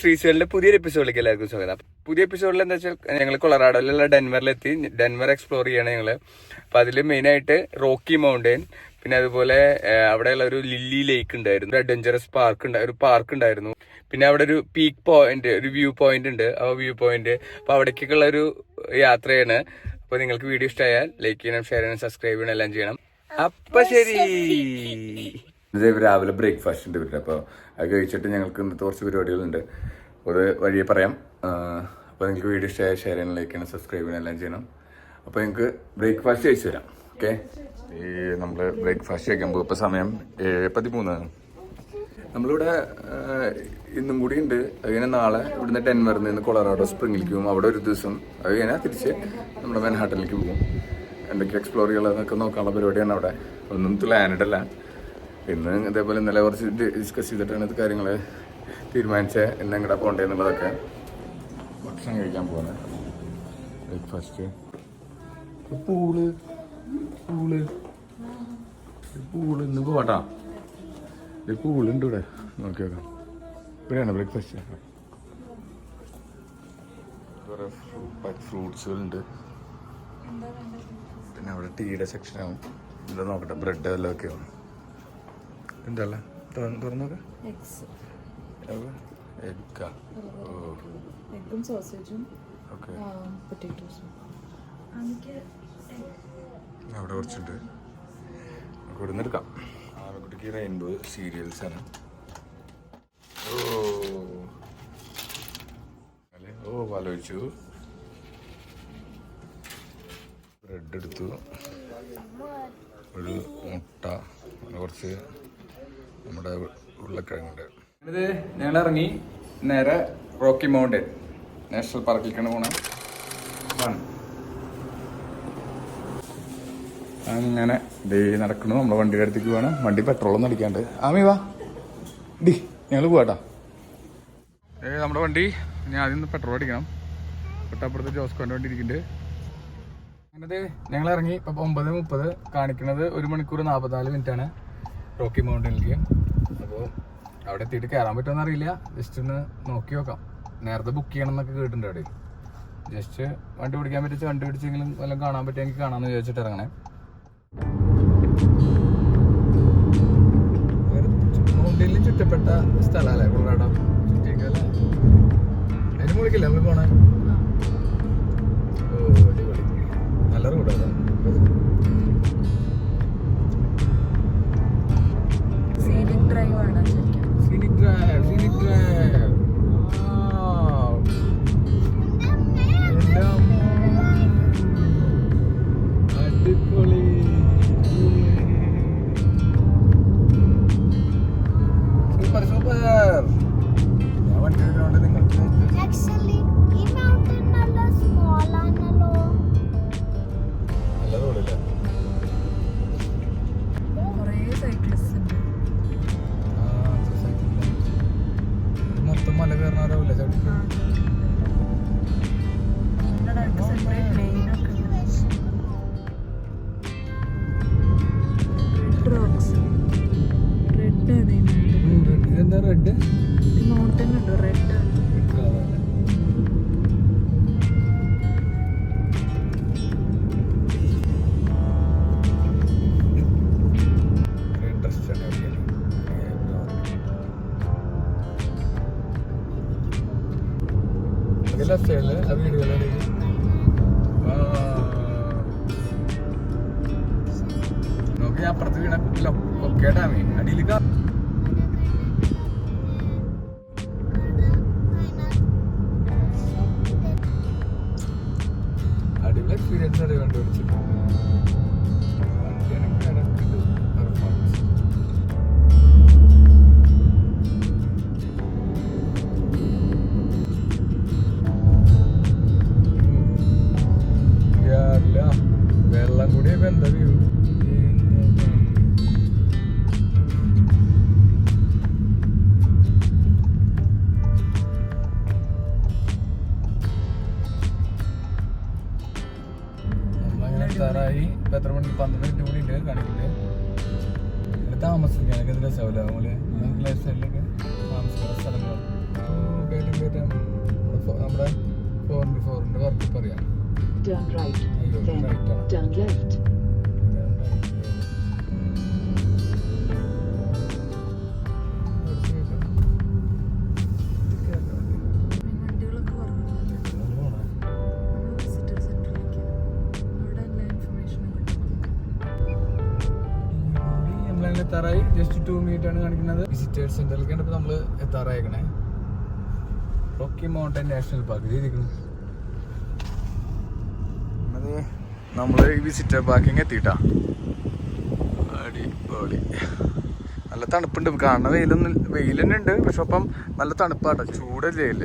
ശ്രീശൈലിന്റെ പുതിയൊരു എപ്പിസോഡിലേക്ക് എല്ലാവർക്കും സ്വാഗതം. പുതിയ എപ്പിസോഡിൽ എന്താ വെച്ചാൽ ഞങ്ങൾ കൊളറാഡോയിലുള്ള ഡെൻവറിലെത്തി. ഡെൻവർ എക്സ്പ്ലോർ ചെയ്യണം ഞങ്ങള്. അപ്പൊ അതില് മെയിനായിട്ട് റോക്കി മൗണ്ടൻ, പിന്നെ അതുപോലെ അവിടെയുള്ള ഒരു ലില്ലി ലേക്ക് ഉണ്ടായിരുന്നു, ഒരു അഡ്വഞ്ചറസ് പാർക്ക് ഉണ്ടായിരുന്നു. പിന്നെ അവിടെ ഒരു പീക്ക് പോയിന്റ്, ഒരു വ്യൂ പോയിന്റ് ഉണ്ട്. ആ വ്യൂ പോയിന്റ് അപ്പൊ അവിടേക്കുള്ള ഒരു യാത്രയാണ്. അപ്പൊ നിങ്ങൾക്ക് വീഡിയോ ഇഷ്ടമായാൽ ലൈക്ക് ചെയ്യണം, ഷെയർ ചെയ്യണം, സബ്സ്ക്രൈബ് ചെയ്യണം, എല്ലാം ചെയ്യണം. അപ്പൊ ശരി. രാവിലെ ബ്രേക്ക്ഫാസ്റ്റ് ഉണ്ട് വീട്ടിൽ. അപ്പോൾ അത് കഴിച്ചിട്ട് ഞങ്ങൾക്ക് ഇന്നത്തെ കുറച്ച് പരിപാടികളുണ്ട്. അത് വഴിയെ പറയാം. അപ്പോൾ നിങ്ങൾക്ക് വീഡിയോ ഇഷ്ടമായ ഷെയർ ചെയ്യണം, ലൈക്ക് ചെയ്യണം, സബ്സ്ക്രൈബ് ചെയ്യണം, എല്ലാം ചെയ്യണം. അപ്പോൾ നിങ്ങൾക്ക് ബ്രേക്ക്ഫാസ്റ്റ് കഴിച്ചു തരാം. ഓക്കെ, നമ്മൾ ബ്രേക്ക്ഫാസ്റ്റ് കഴിക്കാൻ പോകും. ഇപ്പോൾ സമയം 7:13. നമ്മളിവിടെ ഇന്നും കൂടി ഉണ്ട്. അത് കഴിഞ്ഞാൽ നാളെ ഇവിടുന്ന് ഡെൻവറിൽ നിന്ന് കൊളറാഡോ സ്പ്രിങ്ങിലേക്ക് പോകും. അവിടെ ഒരു ദിവസം അത് കഴിഞ്ഞാൽ തിരിച്ച് നമ്മുടെ മാൻഹാട്ടനിലേക്ക് പോകും. എന്തൊക്കെ എക്സ്പ്ലോർ ചെയ്യാനുള്ളതൊക്കെ നോക്കാനുള്ള പരിപാടിയാണ് അവിടെ. ഒന്നും പ്ലാനഡ് അല്ല. ഇന്ന് ഇതേപോലെ ഇന്നലെ കുറച്ച് ഡിസ്കസ് ചെയ്തിട്ടാണ് ഇത് കാര്യങ്ങൾ തീരുമാനിച്ചത്. ഇന്ന് എങ്ങടെ പോകണ്ടേ എന്നുള്ളതൊക്കെ. ഭക്ഷണം കഴിക്കാൻ പോകുന്നത് ബ്രേക്ക്ഫാസ്റ്റ്. പൂള് ഇന്ന് പോകട്ടാ. ഒരു പൂളുണ്ട് ഇവിടെ, നോക്കി നോക്കാം. ഇവിടെയാണ് ബ്രേക്ക്ഫാസ്റ്റ്. കുറേ ഫ്രൂട്ട്സുകളുണ്ട്. പിന്നെ അവിടെ ടീയുടെ സെക്ഷനാവും. ഇവിടെ നോക്കട്ടെ, ബ്രെഡ് എല്ലാം ഒക്കെ ആവും. എന്തല്ല തുറന്നോക്കെ അവിടെ കുറച്ചുണ്ട്, ഇവിടെ നിന്ന് എടുക്കാം. ആനക്കുട്ടിക്ക് റെയിൻബോ സീരിയൽസ് ആണ്. ആലോചിച്ചു. ബ്രെഡ് എടുത്തു, ഒരു മുട്ട, കുറച്ച് നമ്മുടെ ഉരുളക്കിഴങ്ങുണ്ട്. ഇത് ഞങ്ങൾ ഇറങ്ങി നേരെ റോക്കി മൗണ്ടൻ നാഷണൽ പാർക്കിലേക്കാണ് പോണത്. അങ്ങനെ ഡേ നടക്കണു. നമ്മളെ വണ്ടിയുടെ അടുത്തേക്ക് വേണം. വണ്ടി പെട്രോളൊന്നും അടിക്കാണ്ട്. ആമി വാ ഡി, ഞങ്ങൾ പോവാട്ടാ. നമ്മുടെ വണ്ടി ഞാൻ ആദ്യം പെട്രോൾ അടിക്കണം. തൊട്ടപ്പുറത്ത് ജോസ്കോന്റെ വണ്ടി ഇരിക്കുന്നുണ്ട്. അങ്ങനത്തെ ഞങ്ങൾ ഇറങ്ങി. ഇപ്പം 9:30 കാണിക്കുന്നത്. 1 മണിക്കൂർ 44 മിനിറ്റാണ് റോക്കി മൗണ്ടനിലേക്ക്. അപ്പോൾ അവിടെ എത്തിയിട്ട് കയറാൻ പറ്റുമെന്ന് അറിയില്ല. ജസ്റ്റ് ഒന്ന് നോക്കി നോക്കാം. നേരത്തെ ബുക്ക് ചെയ്യണം എന്നൊക്കെ കേട്ടിട്ടുണ്ട്. അവിടെ ജസ്റ്റ് വണ്ടി പിടിക്കാൻ പറ്റിച്ച് വണ്ടി പിടിച്ചെങ്കിലും വല്ലതും കാണാൻ പറ്റുമെങ്കിൽ കാണാമെന്ന് വിചാരിച്ചിട്ട് ഇറങ്ങണേ. മൗണ്ടനിലും ചുറ്റപ്പെട്ട സ്ഥലമല്ലേ കൊളറാഡോ. ചുറ്റിക്കല്ലേ, അതിന് മുകളിലേക്കല്ലേ നമ്മൾ പോണേ. അടിപൊളി, നല്ല റോഡാണ്. സീനിക് ഡ്രൈവ് അടിപൊളി. Super super. ഞാൻ വണ്ടി എടുക്കുന്നതുകൊണ്ട് നിങ്ങൾക്ക് നല്ല റോഡല്ലേ. മൊത്തം മല കയറാറാവില്ല ചവിട്ടി. ഇതെന്താ റെഡ് മൗണ്ടൻ ഉണ്ട്, റെഡ്. നോക്കി അപ്പുറത്ത് വീണ ഒക്കേട്ടാമേ അടിയിലേക്ക്. അടിപൊളി എക്സ്പീരിയൻസ് ആണ് കണ്ടുപിടിച്ചിട്ട്. വെള്ളം കൂടി എന്താ വ്യൂ. എത്താറായി. ഇപ്പം എത്ര മണിക്ക്? 12 മിനിറ്റ് കൂടി ഉണ്ട് കാണിക്കില്ലേ. താമസിക്കാനൊക്കെ ഇത് രസമാവില്ല. നമ്മള് ലൈഫ് സ്റ്റൈലിലൊക്കെ താമസിക്കുന്ന സ്ഥലങ്ങൾ. നമ്മുടെ 4x4 വർക്ക് പറയാം. Turn right, അയ്യോ, then right ആണ്. turn left. വണ്ടികളൊക്കെ പറഞ്ഞു നമ്മൾ വിസിറ്റർ സെന്ററിലേക്ക് അവിടെ എല്ലാ ഇൻഫർമേഷനും കിട്ടും. നമ്മളങ്ങനെ എത്താറായി. ജസ്റ്റ് 2 മിനിറ്റ് ആണ് കാണിക്കുന്നത്. വിസിറ്റേഴ്സ് സെന്ററിലേക്കാണ് ഇപ്പോൾ നമ്മൾ എത്താറായിക്കണേ. റോക്കി മൗണ്ടൻ നാഷണൽ പാർക്ക് ചെയ്തിരിക്കുന്നു. നമ്മൾ ഈ വിസിറ്റർ പാർക്കിങ് എത്തിയിട്ടാ. അടിപൊളി. നല്ല തണുപ്പുണ്ട്. കാണുന്ന വെയിൽ തന്നെ ഉണ്ട്, പക്ഷെ അപ്പം നല്ല തണുപ്പാട്ടോ, ചൂടല്ലേ ഇല്ല.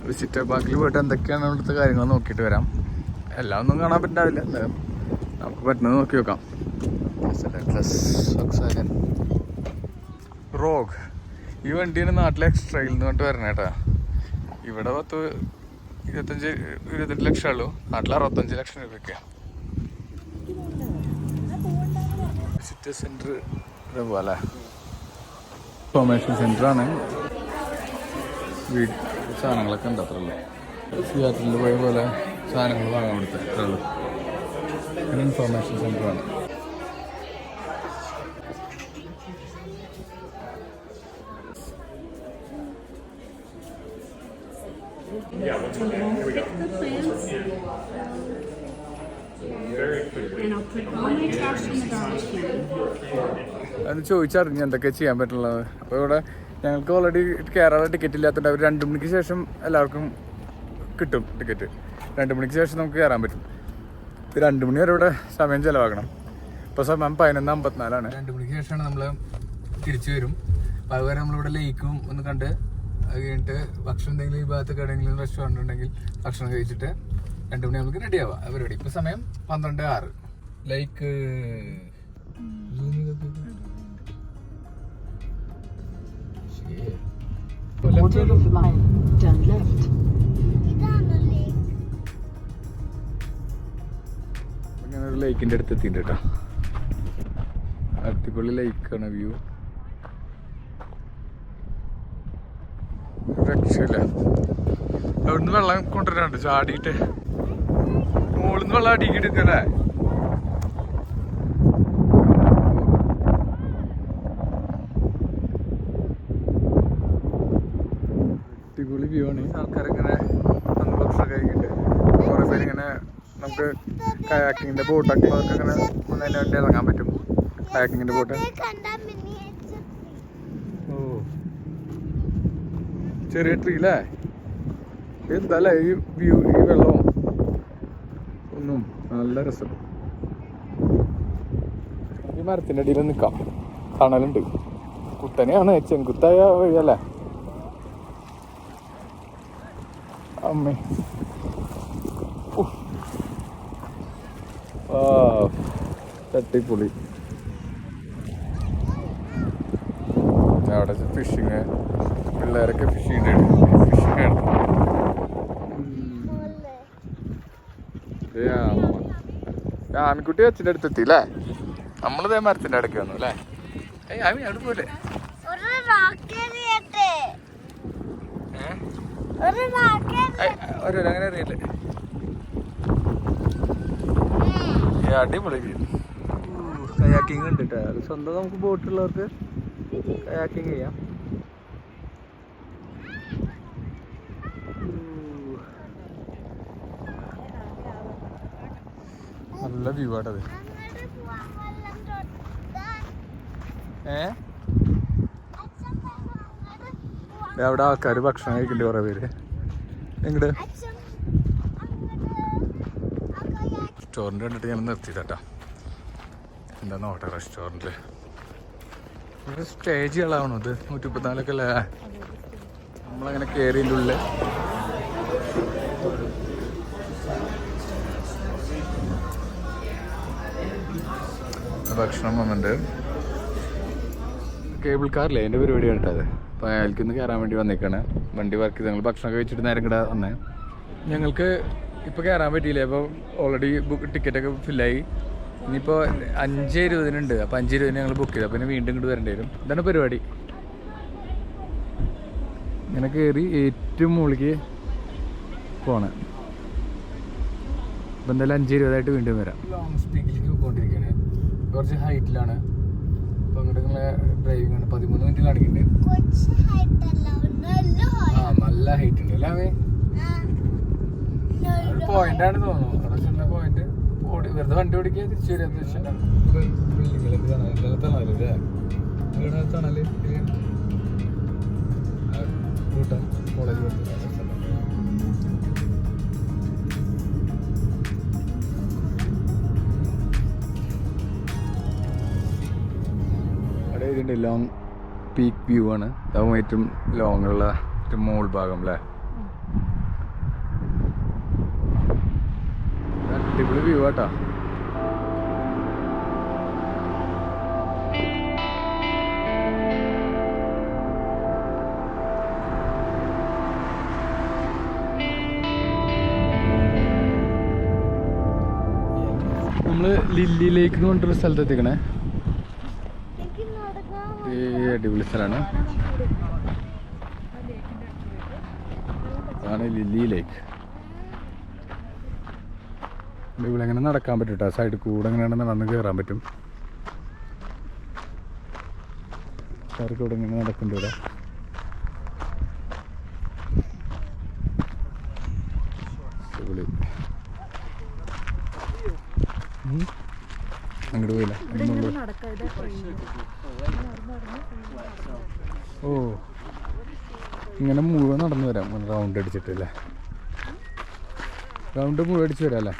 വിസിറ്റർ പാർക്കിൽ പോയിട്ട് എന്തൊക്കെയാണ് ഇവിടുത്തെ കാര്യങ്ങൾ നോക്കിയിട്ട് വരാം. എല്ലാം ഒന്നും കാണാൻ പറ്റാവില്ല, എന്തായാലും നമുക്ക് പറ്റുന്നത് നോക്കി നോക്കാം. റോഗ് ഈ വണ്ടിയാണ് നാട്ടിലെ എക്സ്ട്രയിൽ നിന്ന് പറഞ്ഞിട്ട് വരണേ കേട്ടാ. ഇവിടെ 28 ലക്ഷം ഉള്ളൂ, നാട്ടിൽ 65 ലക്ഷം രൂപയ്ക്കാണ്. വിസിറ്റർ സെന്റർ പോലെ ഇൻഫോർമേഷൻ സെന്ററാണ്. സാധനങ്ങളൊക്കെ ഉണ്ട്, അത്രയുള്ളൂ. സിയാറ്റിൽ പോയ പോലെ സാധനങ്ങൾ വാങ്ങാൻ കൊടുത്തത് അത്രയുള്ളൂ. ഇൻഫോർമേഷൻ സെന്ററാണ്. അത് ചോദിച്ചറിഞ്ഞു എന്തൊക്കെ ചെയ്യാൻ പറ്റുള്ളത്. അപ്പോൾ ഇവിടെ ഞങ്ങൾക്ക് ഓൾറെഡി കയറാനുള്ള ടിക്കറ്റ് ഇല്ലാത്തതുകൊണ്ട് അവർ 2 മണിക്ക് ശേഷം എല്ലാവർക്കും കിട്ടും ടിക്കറ്റ്. 2 മണിക്ക് ശേഷം നമുക്ക് കയറാൻ പറ്റും. 2 മണി വരെ ഇവിടെ സമയം ചിലവാക്കണം. ഇപ്പോൾ സമയം 11:54. 2 മണിക്ക് ശേഷമാണ് നമ്മൾ തിരിച്ചു വരും. അപ്പോൾ അതുവരെ നമ്മളിവിടെ ലേക്കും ഒന്ന് കണ്ട് അത് കഴിഞ്ഞിട്ട് ഭക്ഷണം എന്തെങ്കിലും ഈ ഭാഗത്തൊക്കെ എവിടെയെങ്കിലും റെസ്റ്റോറൻറ്റ് ഉണ്ടെങ്കിൽ ഭക്ഷണം കഴിച്ചിട്ട് 2 മണി നമുക്ക് റെഡി ആവാം പരിപാടി. ഇപ്പോൾ സമയം 12:06. Like Quarter of a mile, turn left. അങ്ങനെ ഒരു ലേക്കിൻ്റെ അടുത്ത് എത്തിയിട്ടുണ്ട് കേട്ടോ. അടിപൊളി ലേക്കാണ്, വ്യൂ രക്ഷയില്ല. അവിടുന്ന് വെള്ളം കൊണ്ടുവരാണ്ട് ചാടിയിട്ട് മുകളിൽ വെള്ളം അടിക്കിട്ട് എടുക്കല്ലേ. അടിപൊളി വ്യൂ ആണ്. ആൾക്കാരിങ്ങനെ വന്ന് ഭക്ഷണം കഴിക്കുന്നുണ്ട്. കുറേ പേരിങ്ങനെ നമുക്ക് കയാക്കിങ്ങിൻ്റെ ബോട്ടൊക്കെ ഇങ്ങനെ അതിൻ്റെ വണ്ടി ഇറങ്ങാൻ പറ്റും. കയാക്കിങ്ങിൻ്റെ ബോട്ട്. ഓ ചെറിയ ട്രീ അല്ലേ? എന്താല്ലേ ഈ വ്യൂ, ഈ വെള്ളവും ഒന്നും നല്ല രസം. ഈ മരത്തിൻ്റെ അടിയിൽ നിൽക്കാം, തണലുണ്ട്. കുത്തനെയാണ്, ചെങ്കുത്തായ വഴിയല്ലേ അമ്മേ. ആ തട്ടിപ്പൊളി. അവിടെ ഫിഷിങ്, പിള്ളേരൊക്കെ ഫിഷിങ് ആമിക്കുട്ടി അച്ഛൻ്റെ അടുത്ത് എത്തിയില്ലേ? നമ്മളിതേ മരത്തിൻ്റെ അടുക്ക് വന്നു അല്ലേ? ആമി അവിടെ പോലെ അങ്ങനെ അറിയില്ലേ? അടിപൊളി കയാക്കിങ് ഉണ്ട് കേട്ടോ. അത് സ്വന്തം നമുക്ക് ബോട്ടുള്ളവർക്ക് കയാക്കിങ് ചെയ്യാം. നല്ല വ്യൂ ആട്ടത്. അവിടെ ആൾക്കാർ ഭക്ഷണം കഴിക്കണ്ട കുറേ പേര്. എങ്ങോട്ട് റെസ്റ്റോറൻറ്റ് കണ്ടിട്ട് ഞാൻ നിർത്തിയിട്ടാ. എന്താ നോട്ടെ റെസ്റ്റോറൻറ്റിൽ ഇവിടെ സ്റ്റേ ചെയ്യാനാണോ? ഇത് 134 അല്ലേ? നമ്മളങ്ങനെ കയറിയതിൻ്റെ ഉള്ളിൽ ഭക്ഷണം വന്നിട്ടുണ്ട്. കേബിൾ കാറില്ലേ എൻ്റെ പരിപാടിയാണ് കേട്ടത്. അപ്പോൾ അയാൾക്കൊന്ന് കയറാൻ വേണ്ടി വന്നേക്കാണ്. വണ്ടി വർക്ക് ചെയ്ത് ഞങ്ങൾ ഭക്ഷണം കഴിച്ചിട്ട് നേരം കിട്ടാ വന്നേ. ഞങ്ങൾക്ക് ഇപ്പോൾ കയറാൻ പറ്റിയില്ലേ? അപ്പോൾ ഓൾറെഡി ടിക്കറ്റൊക്കെ ഫില്ലായി. ഇനിയിപ്പോൾ 5:20 അപ്പോൾ 5:20 ഞങ്ങൾ ബുക്ക് ചെയ്തു. അപ്പോൾ ഇനി വീണ്ടും ഇങ്ങോട്ട് വരേണ്ടി വരും. ഇതാണ് പരിപാടി. ഇങ്ങനെ കയറി ഏറ്റവും മുകളിലേക്ക് പോണേ. ഇപ്പം എന്തായാലും 5:20 വീണ്ടും വരാം. ലോങ് സ്പീക്കിലേക്ക് പോയിക്കൊണ്ടിരിക്കുകയാണ്. കുറച്ച് ഹൈറ്റിലാണ്. അപ്പോൾ അങ്ങോട്ട് ഡ്രൈവിംഗ് ആണ്. 13 മിനിറ്റ് കാണിക്കുന്നുണ്ട്. ആ നല്ല ഹൈറ്റ് ഉണ്ട് അല്ലേ? പോയിന്റ് ആണ് തോന്നുന്നു. അവിടെ ചെന്ന പോയിന്റ് വെറുതെ വണ്ടി ഓടിക്കുക തിരിച്ചു വരിക. ബിൽഡിങ്ങിലൊക്കെ തണലല്ലേ? ഇവിടെ തണല് കോളേജ് അവിടെ ഇതിൻ്റെ ലോങ് പീക്ക് വ്യൂ ആണ്. അതാവും ഏറ്റവും ലോങ്ങുള്ള ഏറ്റവും മോൾ ഭാഗം അല്ലേ? അടിപൊളി വ്യൂ ആട്ടാ. നമ്മള് ലില്ലി ലേക്ക് എന്ന് പറഞ്ഞിട്ടൊരു സ്ഥലത്ത് എത്തിക്കണേ. അടിപൊളി സ്ഥലമാണ്. അതാണ് ലില്ലി ലേക്ക്. ഇവിടെ എങ്ങനെ നടക്കാൻ പറ്റും കേട്ടോ. സൈഡിൽ കൂടെ എങ്ങനെയാണ് നടന്ന് കയറാൻ പറ്റും. കൂടെ ഇങ്ങനെ നടക്കുന്നുണ്ട് ഇവിടെ. അങ്ങോട്ട് പോയില്ല. ഓ ഇങ്ങനെ മുഴുവൻ നടന്നു വരാം. റൗണ്ട് അടിച്ചിട്ടല്ലേ? റൗണ്ട് മുഴുവൻ അടിച്ച് വരാം അല്ലേ?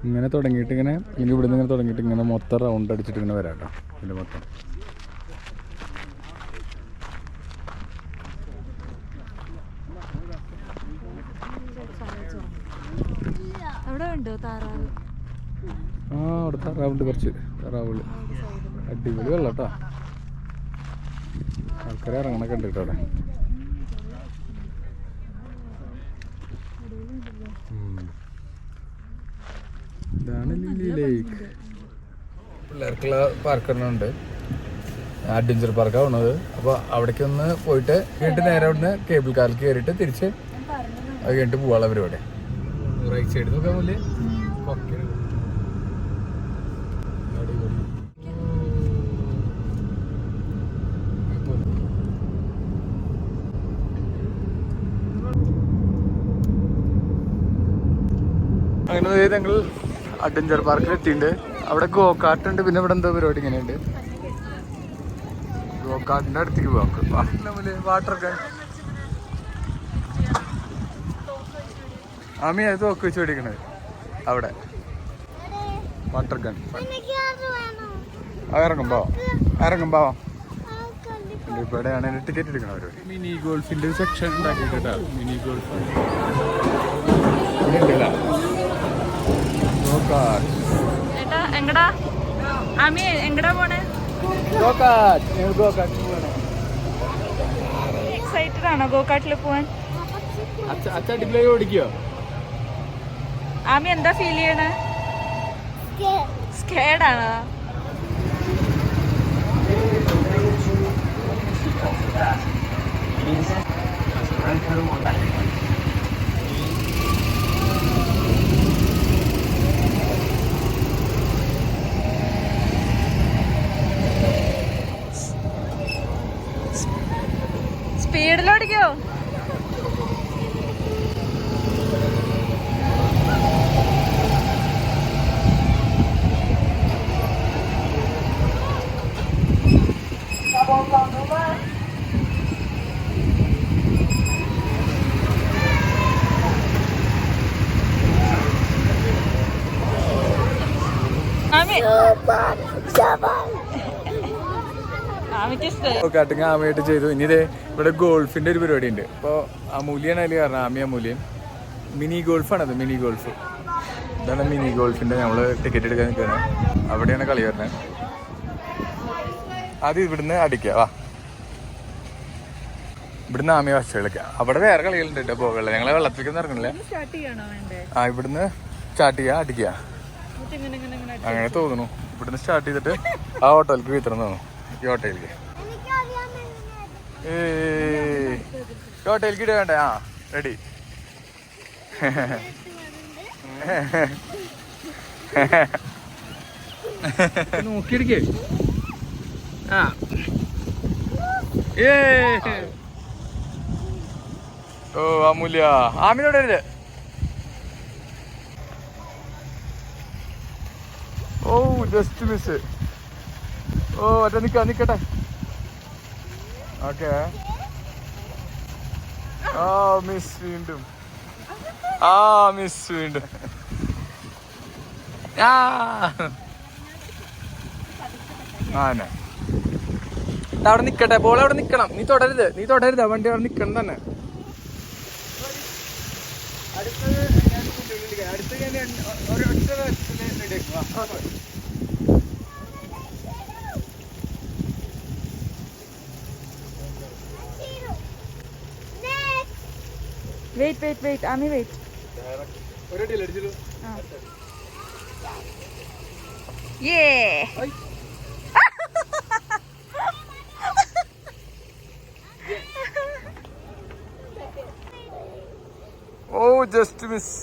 ഇങ്ങനെ തുടങ്ങിയിട്ട് ഇങ്ങനെ ഇവിടെ നിന്ന് തുടങ്ങിയിട്ട് ഇങ്ങനെ മൊത്തം റൗണ്ട് അടിച്ചിട്ട് ഇങ്ങനെ വരാം കേട്ടോ. ഇതിൻ്റെ മൊത്തം ആ അവിടെ താറാവുണ്ട്. കുറച്ച് താറാവുകൾ. അടിപൊളി വെള്ളം കേട്ടോ. ആൾക്കാരെ ഇറങ്ങണൊക്കെ ഉണ്ട് കേട്ടോ അവിടെ. ഇതാണ് ലില്ലി ലേക്ക്. പിള്ളേർക്കുള്ള പാർക്കുണ്ട്. അഡ്വഞ്ചർ പാർക്കാണ് ഉള്ളത്. അപ്പോൾ അവിടേക്ക് ഒന്ന് പോയിട്ട് വീണ്ടും നേരെ അവിടുന്ന് കേബിൾ കാറിൽ കയറിയിട്ട് തിരിച്ച് അത് കഴിഞ്ഞിട്ട് പോകാനുള്ള പരിപാടി. റൈറ്റ് സൈഡ് നോക്കാൻ പോലെ അങ്ങനെ ഞങ്ങൾ അഡ്വഞ്ചർ പാർക്കിൽ എത്തിയിട്ടുണ്ട്. അവിടെ ഗോ കാർട്ട് ഉണ്ട്. പിന്നെ ഇവിടെ എന്തോ പരിപാടി ഇങ്ങനെയുണ്ട്. ഗോ കാർട്ടിൻ്റെ അടുത്തേക്ക് പോകാം. വാട്ടർ ഗൺ ആമി അത് തോക്ക് വെച്ച് മേടിക്കണത് അവിടെ. വാട്ടർ ഗൺ ഇറങ്ങുമ്പോ ഇവിടെയാണ് ടിക്കറ്റ് എടുക്കണവര്. മിനി ഗോൾഫിന്റെ സെക്ഷൻ ഉണ്ടാക്കിയിട്ടാ. മിനി ഗോൾഫ് എങ്ങടാ ആമി എങ്ങടാ പോണേ? എക്സൈറ്റഡ് ആണോ ഗോകാട്ടിൽ പോവാൻ? ഡിസ്പ്ലേ ഓടിക്കോ? ആമി എന്താ ഫീൽ ചെയ്യണേ? സ്കേർഡ് ആണോ? സ്പീഡിലോടിക്കോ? ആമയായിട്ട് ചെയ്തു. ഇനി ഇതേ ഇവിടെ ഗോൾഫിന്റെ ഒരു പരിപാടി ഉണ്ട്. അപ്പോൾ അമൂല്യാണ് അതിൽ കാരണം. ആമി അമൂല്യം മിനി ഗോൾഫാണത്. മിനി ഗോൾഫ് ഇതാണ് മിനി ഗോൾഫിന്റെ. നമ്മൾ ടിക്കറ്റ് എടുക്കാൻ നിൽക്കുകയാണ്. അവിടെയാണ് കളി വരുന്നത്. ആദ്യം ഇവിടുന്ന് അടിക്കുക. വാ, ഇവിടുന്ന് ആമി വശ കളിക്കാം. അവിടെ വേറെ കളികളുണ്ട് കേട്ടോ. പോകല ഞങ്ങളെ വെള്ളത്തിലേക്കൊന്നും ഇറങ്ങണില്ല. ഇവിടുന്ന് സ്റ്റാർട്ട് ചെയ്യുക, അടിക്കുക. അങ്ങനെ തോന്നുന്നു. ഇവിടുന്ന് സ്റ്റാർട്ട് ചെയ്തിട്ട് ആ ഹോട്ടലിലേക്ക് വീത്തണം തോന്നുന്നു. ഈ ഹോട്ടലിലേക്ക് ഈ ഹോട്ടലിലേക്ക് ഇട വേണ്ടേ? ആ റെഡി. നോക്കിയെടുക്കേ. ആ ഓ അമൂല്യ ആമിനോട് എഴുത്. ഓ ജസ്റ്റ് മിസ്. ഓ അറ്റ നിക്കട്ടെ. ഓക്കെ. ആ മിസ് വീണ്ടും. ആ മിസ് വീണ്ടും. അവിടെ നിക്കട്ടെ. ബോൾ അവിടെ നിക്കണം. നീ തൊടരുത്. വണ്ടി അവിടെ നിക്കണം തന്നെ. Wait Aami wait. Oh just miss.